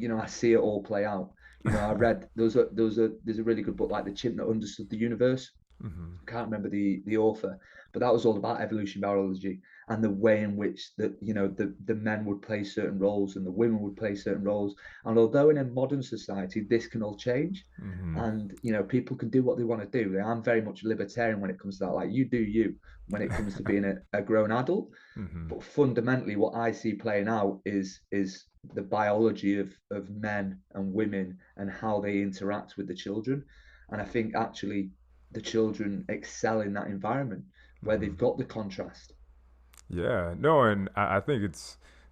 I see it all play out. I read there's a really good book like The Chimp That Understood the Universe. Mm-hmm. I can't remember the author, but that was all about evolution biology and the way in which the men would play certain roles and the women would play certain roles. And although in a modern society this can all change, Mm-hmm. and people can do what they want to do. I'm very much libertarian when it comes to that. Like, you do you when it comes to being a grown adult. Mm-hmm. But fundamentally, what I see playing out is the biology of men and women and how they interact with the children. And I think actually the children excel in that environment where Mm-hmm. they've got the contrast. Yeah, no, and I think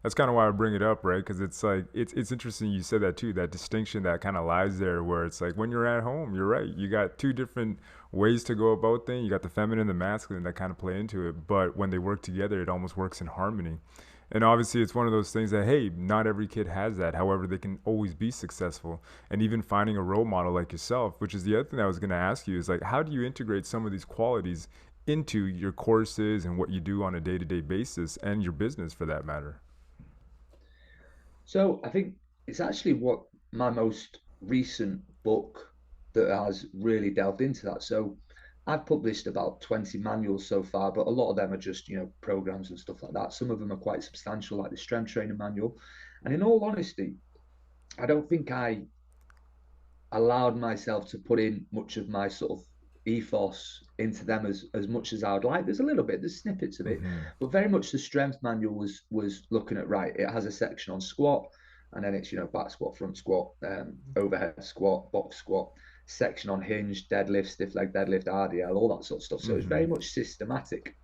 that's kind of why I bring it up, right? Because it's like it's interesting you said that too. That distinction that kind of lies there, where it's like when you're at home, you're right. You got two different ways to go about things. You got the feminine and the masculine that kind of play into it, but when they work together, it almost works in harmony. And obviously, it's one of those things that hey, not every kid has that. However, they can always be successful, and even finding a role model like yourself, which is the other thing I was going to ask you, is like how do you integrate some of these qualities into your courses and what you do on a day-to-day basis and your business for that matter. So I think it's actually what my most recent book that has really delved into that. So I've published about 20 manuals so far, but a lot of them are just, programs and stuff like that. Some of them are quite substantial, like the strength training manual. And in all honesty, I don't think I allowed myself to put in much of my sort of ethos into them as much as I would like. There's a little bit, there's snippets of it, Mm-hmm. but very much the strength manual was looking at, right. It has a section on squat, and then it's back squat, front squat, overhead squat, box squat, section on hinge, deadlift, stiff leg deadlift, RDL, all that sort of stuff. So it's Mm-hmm. very much systematic.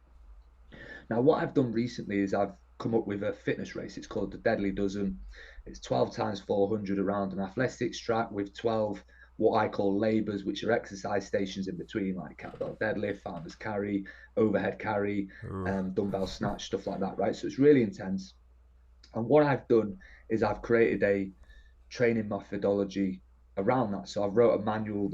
Now, what I've done recently is I've come up with a fitness race. It's called the Deadly Dozen. It's 12 times 400 around an athletics track with 12 what I call labors, which are exercise stations in between, like kettlebell deadlift, farmer's carry, overhead carry, Ooh. dumbbell snatch, stuff like that, right? So it's really intense. And what I've done is I've created a training methodology around that. So I've wrote a manual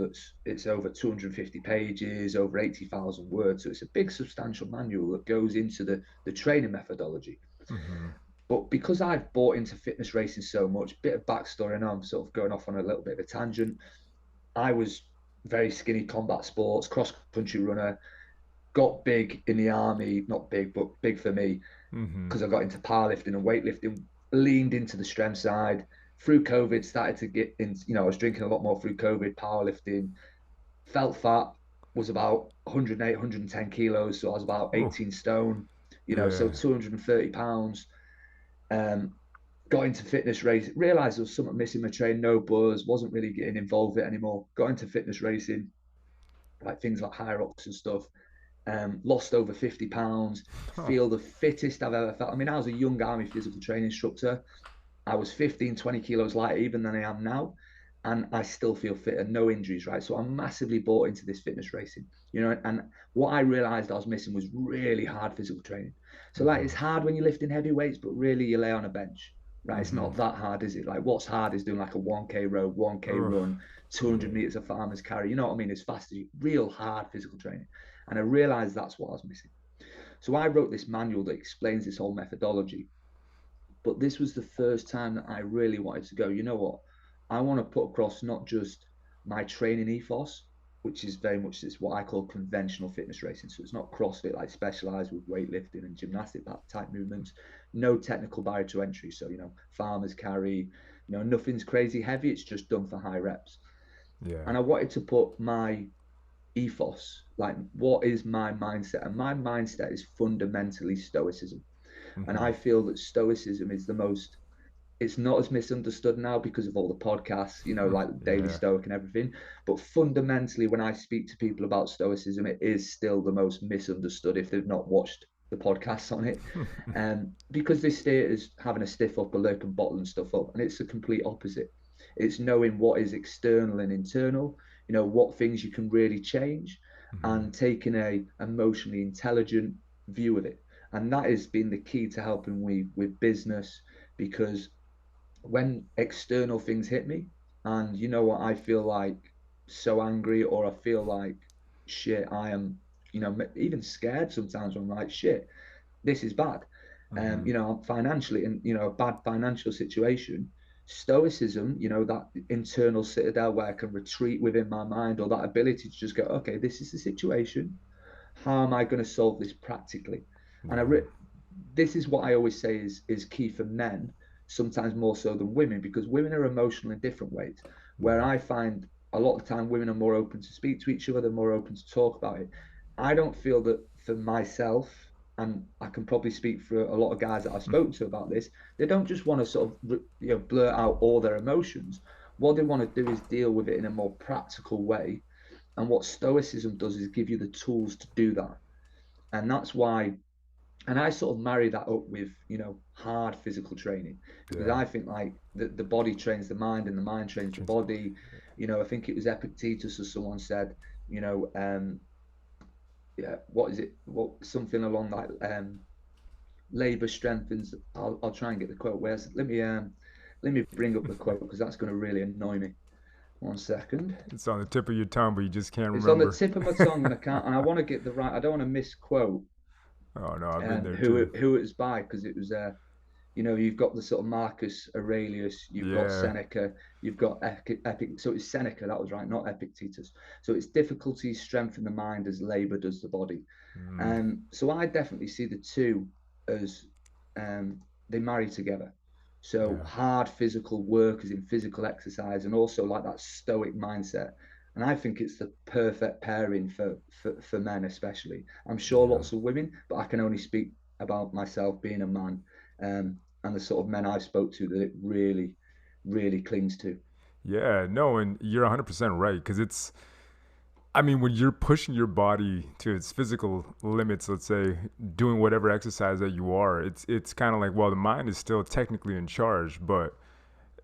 it's over 250 pages, over 80,000 words. So it's a big, substantial manual that goes into the training methodology. Mm-hmm. But because I've bought into fitness racing so much, bit of backstory, and I'm sort of going off on a little bit of a tangent. I was very skinny combat sports, cross country runner, got big in the army, not big, but big for me Mm-hmm. because I got into powerlifting and weightlifting, leaned into the strength side. Through COVID, started to get in, I was drinking a lot more through COVID, powerlifting, felt fat, was about 108, 110 kilos. So I was about Oh, 18 stone, so yeah. 230 pounds. Um, got into fitness race, realized there was something missing my train, no buzz, wasn't really getting involved with it anymore. Got into fitness racing, like things like high rocks and stuff. Lost over 50 pounds, Huh. feel the fittest I've ever felt. I mean, I was a young army physical training instructor. I was 15, 20 kilos lighter even than I am now. And I still feel fit and no injuries, right? So I'm massively bought into this fitness racing, and what I realized I was missing was really hard physical training. So, like, Mm-hmm. it's hard when you're lifting heavy weights, but really you lay on a bench, right? It's Mm-hmm. not that hard, is it? Like, what's hard is doing like a 1K row, 1K Oh, run, 200 meters of farmer's carry. You know what I mean? As fast as you, real hard physical training. And I realized that's what I was missing. So I wrote this manual that explains this whole methodology. But this was the first time that I really wanted to go, you know what? I want to put across not just my training ethos, which is very much this what I call conventional fitness racing. So it's not CrossFit, like specialized with weightlifting and gymnastic type movements. No technical barrier to entry. So, farmers carry, nothing's crazy heavy. It's just done for high reps. yeah. And I wanted to put my ethos, like what is my mindset? And my mindset is fundamentally stoicism. And Mm-hmm. I feel that stoicism is the most, it's not as misunderstood now because of all the podcasts, like Daily Yeah. Stoic and everything. But fundamentally, when I speak to people about Stoicism, it is still the most misunderstood if they've not watched the podcasts on it. Because they stay it as having a stiff upper lip and bottling stuff up. And it's the complete opposite. It's knowing what is external and internal, what things you can really change, Mm-hmm. and taking a emotionally intelligent view of it. And that has been the key to helping me with business, because when external things hit me, and what, I feel like so angry, or I feel like shit, I am, even scared sometimes when I'm like, shit, this is bad. Mm-hmm. Financially, in a bad financial situation, stoicism, that internal citadel where I can retreat within my mind, or that ability to just go, okay, this is the situation, how am I going to solve this practically? And Yeah. this is what I always say is key for men, sometimes more so than women, because women are emotional in different ways. Where Yeah. I find a lot of the time women are more open to speak to each other, they're more open to talk about it. I don't feel that for myself, and I can probably speak for a lot of guys that I've spoken to about this. They don't just want to sort of blurt out all their emotions. What they want to do is deal with it in a more practical way, and what Stoicism does is give you the tools to do that. And that's why, and I sort of marry that up with, hard physical training, because Yeah. I think like the body trains the mind and the mind trains the body. I think it was Epictetus or someone said, you know, yeah, what is it? What, something along like labor strengthens. I'll try and get the quote. Where's let me bring up the quote because that's going to really annoy me. One second. It's on the tip of your tongue, but you just can't It's on the remember. tip of my tongue, and I can't. And I want to get the right. I don't want to misquote Oh no, I've been there who too. it was by, because it was you've got the sort of Marcus Aurelius, you've got Yeah. Seneca, you've got Epic. So it's Seneca, that was right, not Epictetus. So it's difficulties strengthen the mind as labor does the body. Mm, So I definitely see the two as they marry together. So yeah. hard physical work is in physical exercise, and also like that stoic mindset. And I think it's the perfect pairing for men, especially. I'm sure Yeah. lots of women, but I can only speak about myself being a man, and the sort of men I've spoke to that it really, really clings to. Yeah. No, and you're 100% right because I mean, when you're pushing your body to its physical limits, let's say doing whatever exercise that you are, it's kind of like, well, the mind is still technically in charge, but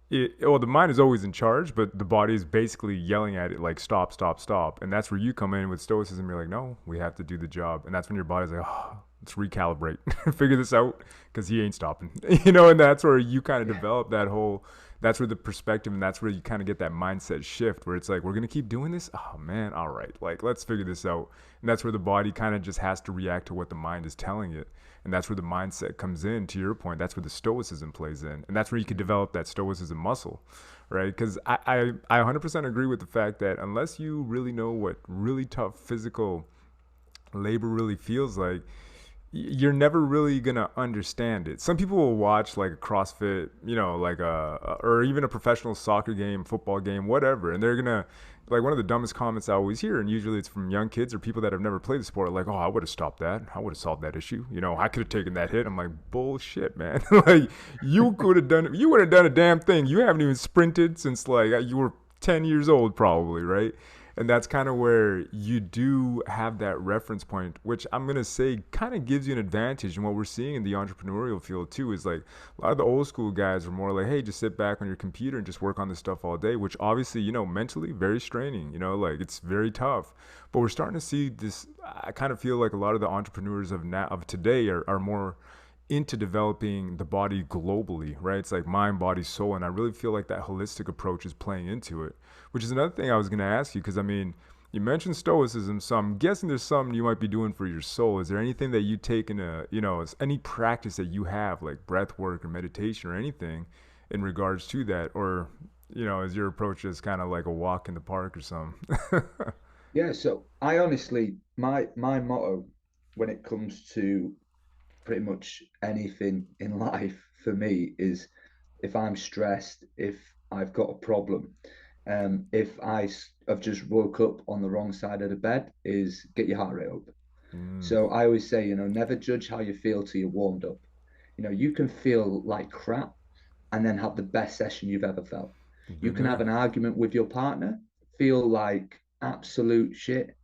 the mind is always in charge, but the body is basically yelling at it like stop, stop, stop, and that's where you come in with stoicism. You're like, no, we have to do the job, and that's when your body's like, oh, let's recalibrate, figure this out, because he ain't stopping, and that's where you kind of Yeah, develop that whole. That's where the perspective, and that's where you kind of get that mindset shift, where it's like, we're gonna keep doing this. Oh man, all right, like let's figure this out, and that's where the body kind of just has to react to what the mind is telling it, and that's where the mindset comes in. To your point, that's where the stoicism plays in, and that's where you can develop that stoicism muscle, right? Because I 100% agree with the fact that unless you really know what really tough physical labor really feels like, you're never really gonna understand it. Some people will watch like a CrossFit, like or even a professional soccer game, football game, whatever, and they're gonna like one of the dumbest comments I always hear, and usually it's from young kids or people that have never played the sport, like, "Oh, I would have stopped that. I would have solved that issue. I could have taken that hit." I'm like, "Bullshit, man! Like, you could have done it. You would have done a damn thing. You haven't even sprinted since like you were 10 years old, probably, right?" And that's kind of where you do have that reference point, which I'm going to say kind of gives you an advantage. And what we're seeing in the entrepreneurial field too is like a lot of the old school guys are more like, hey, just sit back on your computer and just work on this stuff all day, which obviously, mentally very straining, like it's very tough. But we're starting to see this. I kind of feel like a lot of the entrepreneurs of today are more into developing the body globally, right? It's like mind, body, soul. And I really feel like that holistic approach is playing into it, which is another thing I was going to ask you. Because, I mean, you mentioned stoicism, so I'm guessing there's something you might be doing for your soul. Is there anything that you take in any practice that you have, like breath work or meditation or anything in regards to that? Or, is your approach just kind of like a walk in the park or something? yeah. So I honestly, my motto when it comes to pretty much anything in life for me is, if I'm stressed, if I've got a problem, If have just woke up on the wrong side of the bed, is get your heart rate up. Mm. So I always say, never judge how you feel till you're warmed up. You can feel like crap and then have the best session you've ever felt. You Been can have there. an argument with your partner, feel like absolute shit,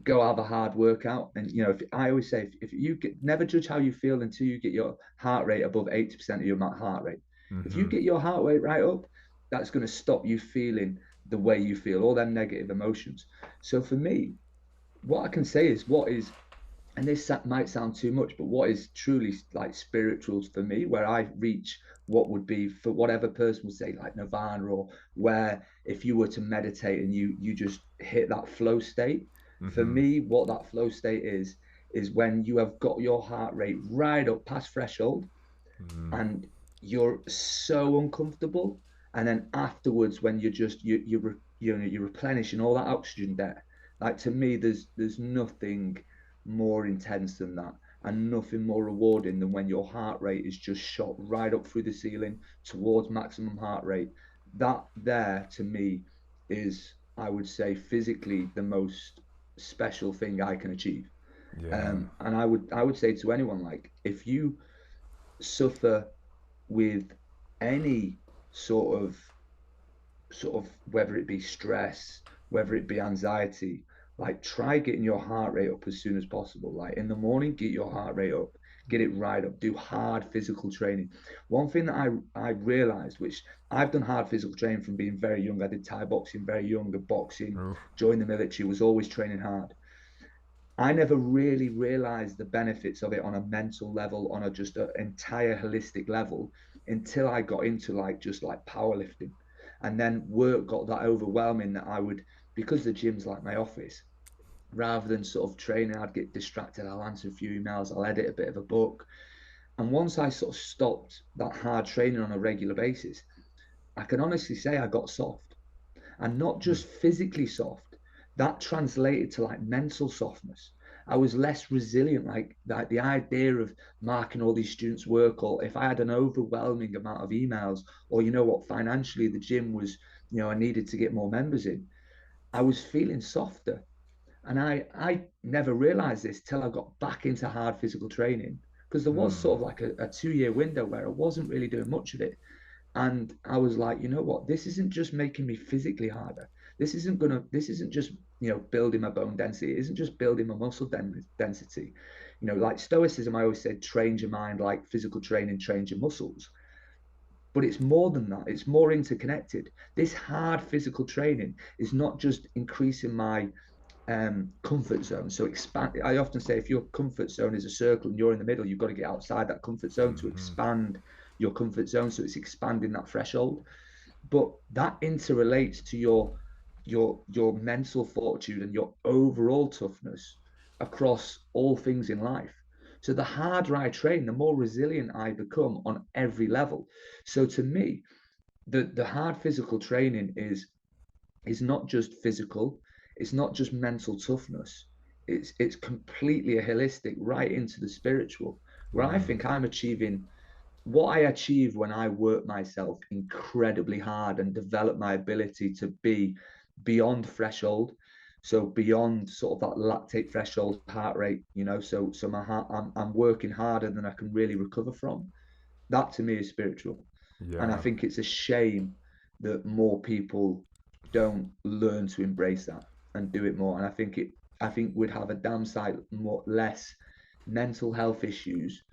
go have a hard workout. And if I always say, if you never judge how you feel until you get your heart rate above 80% of your heart rate. If you Mm-hmm. get your heart rate right up, that's going to stop you feeling the way you feel, all them negative emotions. So for me, what I can say is what is, and this might sound too much, but what is truly like spirituals for me, where I reach what would be for whatever person would say like nirvana, or where if you were to meditate and you just hit that flow state. For Mm-hmm. me, what that flow state is when you have got your heart rate right up past threshold Mm-hmm. and you're so uncomfortable, and then afterwards when you're just you're replenishing all that oxygen there. Like, to me, there's nothing more intense than that, and nothing more rewarding than when your heart rate is just shot right up through the ceiling towards maximum heart rate. That there, to me, is, I would say, physically the most special thing I can achieve. Yeah. And I would say to anyone, like, if you suffer with any sort of whether it be stress, whether it be anxiety, like, try getting your heart rate up as soon as possible. Like, in the morning, get your heart rate up, get it right up, do hard physical training. One thing that I realized, which I've done hard physical training from being very young. I did Thai boxing very young, boxing, Oof. joined the military, was always training hard. I never really realized the benefits of it on a mental level, on a just an entire holistic level, until I got into like just like powerlifting. And then work got that overwhelming that I would, because the gym's like my office, rather than sort of training, I'd get distracted. I'll answer a few emails, I'll edit a bit of a book. And once I sort of stopped that hard training on a regular basis, I can honestly say I got soft, and not Mm. just physically soft. That translated to like mental softness. I was less resilient. Like the idea of marking all these students' work, or if I had an overwhelming amount of emails, or financially the gym was, I needed to get more members in. I was feeling softer, and I never realized this till I got back into hard physical training, because there was Mm. sort of like a 2 year window where I wasn't really doing much of it. And I was like, you know what? This isn't just making me physically harder. This isn't just, building my bone density. It isn't just building my muscle density. Like Stoicism, I always said, train your mind like physical training trains your muscles. But it's more than that. It's more interconnected. This hard physical training is not just increasing my comfort zone. So expand. I often say, if your comfort zone is a circle and you're in the middle, you've got to get outside that comfort zone to Mm-hmm. expand your comfort zone. So it's expanding that threshold. But that interrelates to your mental fortitude and your overall toughness across all things in life. So the harder I train, the more resilient I become on every level. So to me, the hard physical training is not just physical, it's not just mental toughness. It's completely a holistic right into the spiritual, where I Mm. think I'm achieving what I achieve when I work myself incredibly hard and develop my ability to be beyond threshold. So beyond sort of that lactate threshold heart rate, so my heart, I'm working harder than I can really recover from. That to me is spiritual. And I Yeah. think it's a shame that more people don't learn to embrace that and do it more. And I think we'd have a damn sight more less mental health issues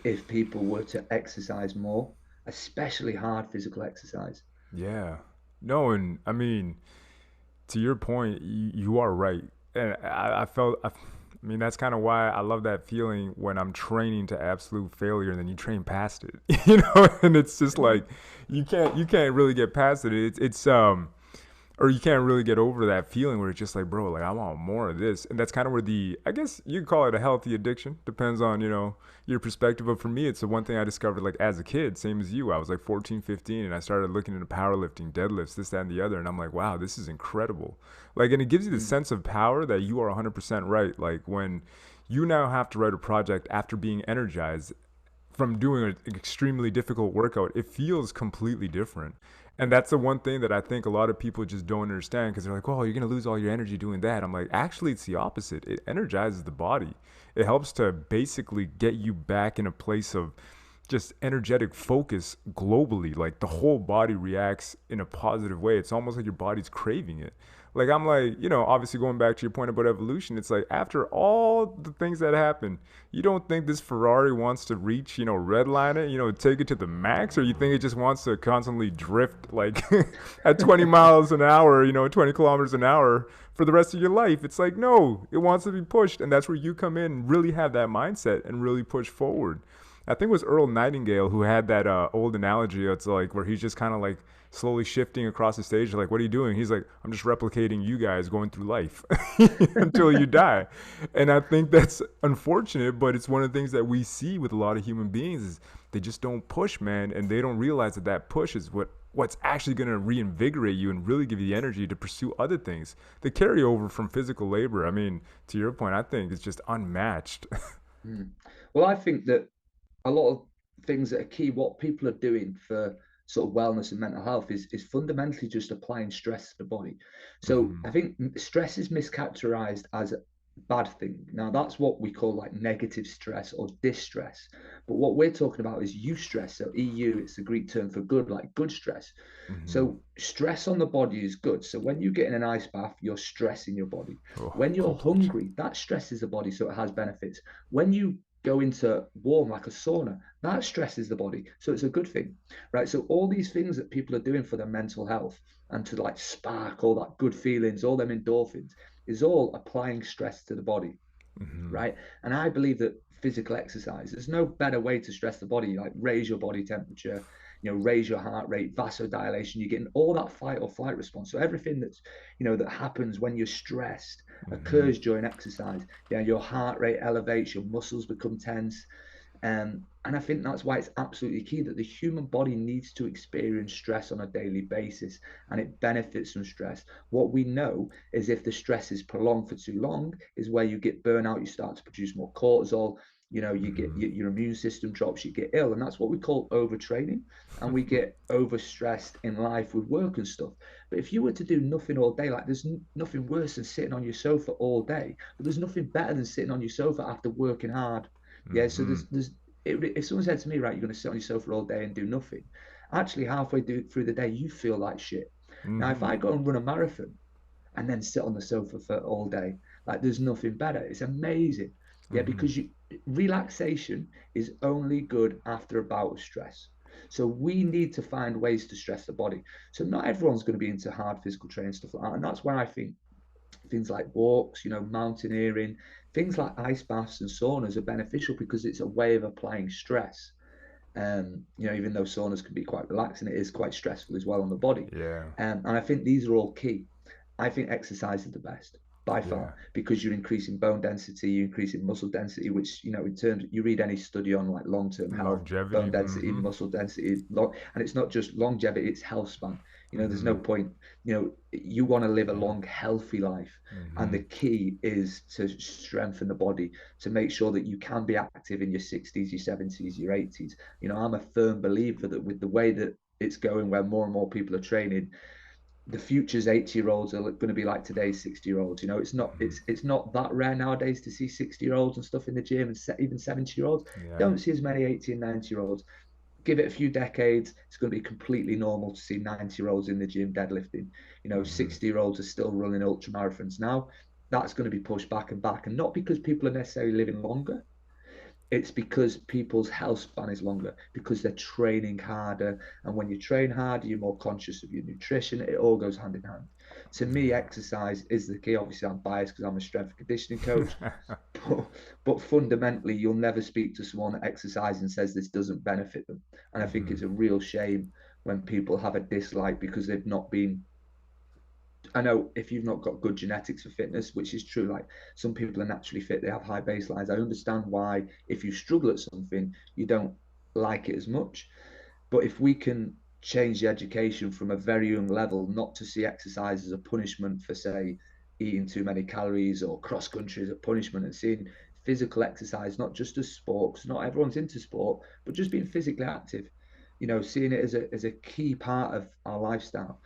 if people were to exercise more, especially hard physical exercise. Yeah. No, and I mean, to your point, you are right. And I felt, I mean, that's kind of why I love that feeling when I'm training to absolute failure and then you train past it, and it's just Yeah. like, you can't really get past it. It's or you can't really get over that feeling where it's just like, bro, like I want more of this. And that's kind of where I guess you could call it a healthy addiction. Depends on, your perspective. But for me, it's the one thing I discovered like as a kid, same as you. I was like 14, 15, and I started looking into powerlifting, deadlifts, this, that, and the other. And I'm like, wow, this is incredible. Like, and it gives you the Mm. sense of power that you are 100% right. Like when you now have to write a project after being energized from doing an extremely difficult workout, it feels completely different. And that's the one thing that I think a lot of people just don't understand because they're like, oh, you're going to lose all your energy doing that. I'm like, actually, it's the opposite. It energizes the body. It helps to basically get you back in a place of just energetic focus globally. Like the whole body reacts in a positive way. It's almost like your body's craving it. Like I'm like, obviously going back to your point about evolution, it's like after all the things that happen, you don't think this Ferrari wants to reach, redline it, take it to the max, or you think it just wants to constantly drift like at 20 miles an hour, 20 kilometers an hour for the rest of your life? It's like, no, it wants to be pushed. And that's where you come in and really have that mindset and really push forward. I think it was Earl Nightingale who had that old analogy. It's like where he's just kind of like slowly shifting across the stage. Like, what are you doing? He's like, I'm just replicating you guys going through life until you die. And I think that's unfortunate, but it's one of the things that we see with a lot of human beings is they just don't push, man, and they don't realize that that push is what's actually going to reinvigorate you and really give you the energy to pursue other things. The carryover from physical labor, I mean, to your point, I think is just unmatched. Mm. Well, I think that a lot of things that are key, what people are doing for sort of wellness and mental health is fundamentally just applying stress to the body. So Mm-hmm. I think stress is mischaracterized as a bad thing. Now that's what we call like negative stress or distress. But what we're talking about is eustress. So EU, it's the Greek term for good, like good stress. Mm-hmm. So stress on the body is good. So when you get in an ice bath, you're stressing your body. Oh, When you're completely. hungry, that stresses the body, so it has benefits. When you go into warm like a sauna, that stresses the body, so it's a good thing, right? So all these things that people are doing for their mental health and to like spark all that good feelings, all them endorphins, is all applying stress to the body, Mm-hmm. right? And I believe that physical exercise, there's no better way to stress the body, like raise your body temperature, raise your heart rate, vasodilation. You're getting all that fight or flight response. So everything that's, that happens when you're stressed Mm-hmm. occurs during exercise. Yeah, your heart rate elevates, your muscles become tense, and I think that's why it's absolutely key that the human body needs to experience stress on a daily basis, and it benefits from stress. What we know is if the stress is prolonged for too long, is where you get burnout, you start to produce more cortisol, you get Mm-hmm. your immune system drops, you get ill, and that's what we call overtraining, and we get overstressed in life with work and stuff. But if you were to do nothing all day, like there's nothing worse than sitting on your sofa all day, but there's nothing better than sitting on your sofa after working hard. Yeah, so Mm-hmm. if someone said to me, right, you're going to sit on your sofa all day and do nothing, actually halfway through the day you feel like shit. Now, if Mm-hmm. I go and run a marathon and then sit on the sofa for all day, like there's nothing better. It's amazing. Yeah, Mm-hmm. because relaxation is only good after a bout of stress. So we need to find ways to stress the body. So not everyone's going to be into hard physical training stuff like that, and that's where I think things like walks, mountaineering, things like ice baths and saunas are beneficial because it's a way of applying stress. Even though saunas can be quite relaxing, it is quite stressful as well on the body. Yeah. And I think these are all key. I think exercise is the best by Yeah. far because you're increasing bone density, you're increasing muscle density, which, in terms, you read any study on like long-term health, Longevity. bone density, Mm-hmm. muscle density, and it's not just longevity, it's health span. There's Mm-hmm. no point, you want to live a long, healthy life. And Mm-hmm. the key is to strengthen the body to make sure that you can be active in your 60s, your 70s, your 80s. I'm a firm believer that with the way that it's going, where more and more people are training, the future's 80-year-olds are going to be like today's 60-year-olds. It's not Mm-hmm. it's not that rare nowadays to see 60-year-olds and stuff in the gym, and even 70-year-olds. Yeah. Don't see as many 80 and 90-year-olds. Give it a few decades, it's going to be completely normal to see 90-year-olds in the gym deadlifting. Mm-hmm. 60-year-olds are still running ultra marathons now. That's going to be pushed back and back, and not because people are necessarily living longer, it's because people's health span is longer because they're training harder. And when you train harder, you're more conscious of your nutrition. It all goes hand in hand. To me, Yeah. exercise is the key. Obviously, I'm biased because I'm a strength and conditioning coach. But fundamentally, you'll never speak to someone that exercises and says this doesn't benefit them. And I think Mm-hmm. it's a real shame when people have a dislike because they've not been. I know if you've not got good genetics for fitness, which is true, like some people are naturally fit, they have high baselines. I understand why, if you struggle at something, you don't like it as much. But if we can change the education from a very young level, not to see exercise as a punishment for, say, eating too many calories or cross country as a punishment, and seeing physical exercise not just as sport, because not everyone's into sport, but just being physically active. seeing it as a key part of our lifestyle.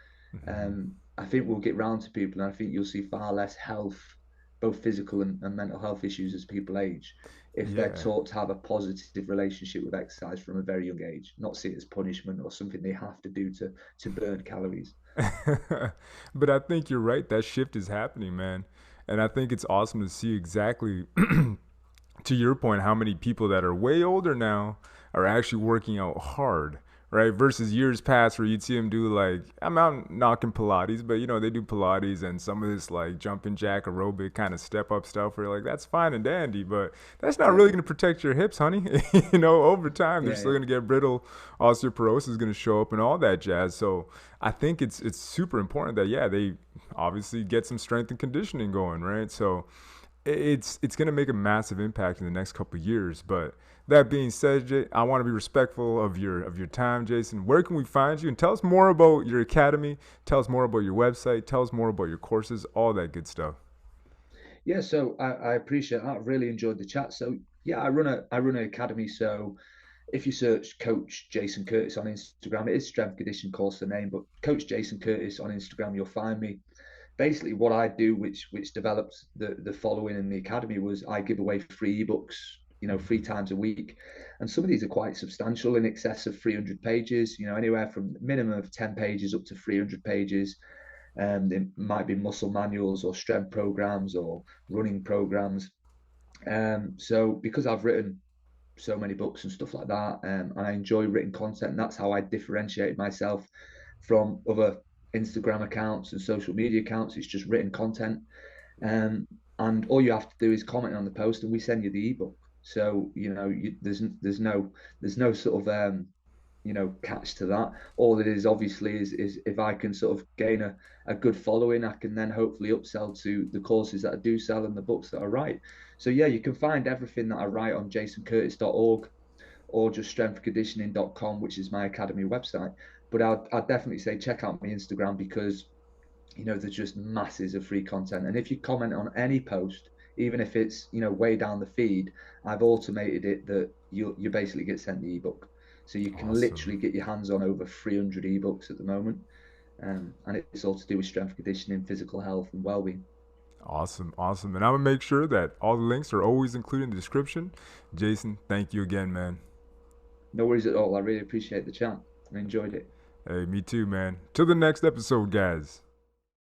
Hmm. I think we'll get round to people, and I think you'll see far less health, both physical and mental health issues as people age, if they're Yeah. taught to have a positive relationship with exercise from a very young age, not see it as punishment or something they have to do to burn calories. But I think you're right. That shift is happening, man. And I think it's awesome to see exactly to your point, how many people that are way older now are actually working out hard, right? Versus years past where you'd see them do like, I'm out knocking Pilates, but they do Pilates and some of this like jumping jack aerobic kind of step up stuff where you're like, that's fine and dandy, but that's not Yeah, really going to protect your hips, honey. Over time, they're yeah, still yeah. going to get brittle, osteoporosis is going to show up and all that jazz. So I think it's super important that, yeah, they obviously get some strength and conditioning going, right? So it's going to make a massive impact in the next couple of years. But that being said, I want to be respectful of your time, Jason. Where can we find you? And tell us more about your academy. Tell us more about your website. Tell us more about your courses. All that good stuff. Yeah, so I appreciate that. I've really enjoyed the chat. So yeah, I run an academy. So if you search Coach Jason Curtis on Instagram, it is Strength Condition Course the name, but Coach Jason Curtis on Instagram, you'll find me. Basically, what I do, which developed the following in the academy, was I give away free ebooks, 3 times a week, and some of these are quite substantial, in excess of 300 pages. Anywhere from minimum of 10 pages up to 300 pages. It might be muscle manuals or strength programs or running programs. So because I've written so many books and stuff like that, and I enjoy written content, and that's how I differentiate myself from other Instagram accounts and social media accounts. It's just written content, and all you have to do is comment on the post, and we send you the ebook. So there's no sort of catch to that. All it is obviously is if I can sort of gain a good following, I can then hopefully upsell to the courses that I do sell and the books that I write. So yeah, you can find everything that I write on jasoncurtis.org or just strengthconditioning.com, which is my academy website. But I'd definitely say check out my Instagram, because there's just masses of free content. And if you comment on any post, even if it's way down the feed, I've automated it that you basically get sent the ebook. So you can Awesome. literally get your hands on over 300 ebooks at the moment, and it's all to do with strength conditioning, physical health, and well-being. Awesome. Awesome. And I'm going to make sure that all the links are always included in the description. Jason, thank you again, man. No worries at all. I really appreciate the chat. I enjoyed it. Hey, me too, man. Till the next episode, guys.